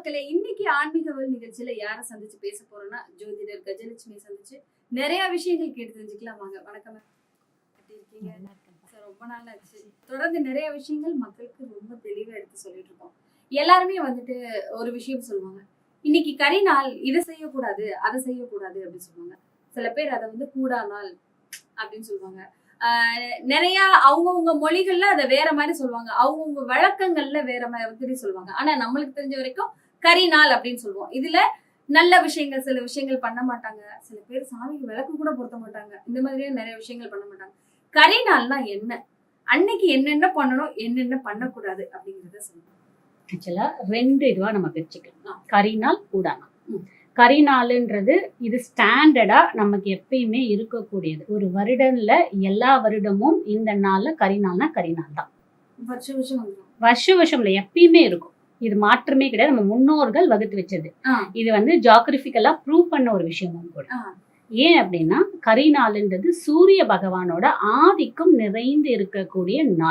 மக்களே, இன்னைக்கு ஆன்மீகவல் நிகழ்ச்சியில யாரை சந்திச்சு பேச போறோம்னா, ஜோதிடர் கஜலட்சுமி சந்திச்சு நிறைய விஷயங்கள் கேட்டு தெரிஞ்சுக்கலாம். வாங்க. வணக்கம். எப்படி இருக்கீங்க? ரொம்ப நாள் ஆச்சு. தொடர்ந்து நிறைய விஷயங்கள் மக்களுக்கு ரொம்ப தெளிவா எடுத்து சொல்லிட்டு இருக்கோம். எல்லாருமே வந்துட்டு ஒரு விஷயம் சொல்லுவாங்க. இன்னைக்கு கரி நாள், இதை செய்யக்கூடாது, அதை செய்யக்கூடாது அப்படின்னு சொல்லுவாங்க. சில பேர் அதை வந்து கூடா நாள் அப்படின்னு சொல்லுவாங்க. நிறைய அவங்கவுங்க மொழிகள்ல அதை வேற மாதிரி சொல்லுவாங்க. அவங்கவுங்க வழக்கங்கள்ல வேற மாதிரி சொல்லுவாங்க. ஆனா நம்மளுக்கு தெரிஞ்ச வரைக்கும் கரி நாள் அப்படின்னு சொல்லுவோம். இதுல நல்ல விஷயங்கள், சில விஷயங்கள் பண்ண மாட்டாங்க. சில பேர் சாமிக்கு விளக்கு கூட பொருத்த மாட்டாங்க. இந்த மாதிரியே நிறைய விஷயங்கள் பண்ண மாட்டாங்க. கரி நாள்னா என்ன, அன்னைக்கு என்னென்ன பண்ணணும், என்னென்ன பண்ணக்கூடாது அப்படிங்கறத சொல்லுவாங்க. ஆக்சுவலா 2 இதுவா நம்ம பிரிச்சுக்கலாம். கரிநாள், கூடாநாள். கரிநாள்ன்றது இது ஸ்டாண்டர்டா நமக்கு எப்பயுமே இருக்கக்கூடியது. ஒரு வருடம்ல எல்லா வருடமும் இந்த நாள்ல கரிநாள்னா கரிநாள் தான். வருஷம் எப்பயுமே இருக்கும். இது மாற்றமே கிடையாது. நம்ம முன்னோர்கள் வகுத்து வச்சது. இது வந்து ஜியோகிராபிக்கலா ப்ரூவ் பண்ண ஒரு விஷயமும் கூட. ஏன் அப்படின்னா கரிநாள்ன்றது சூரிய பகவானோட ஆதிக்கம் நிறைந்து இருக்கக்கூடிய நாள்.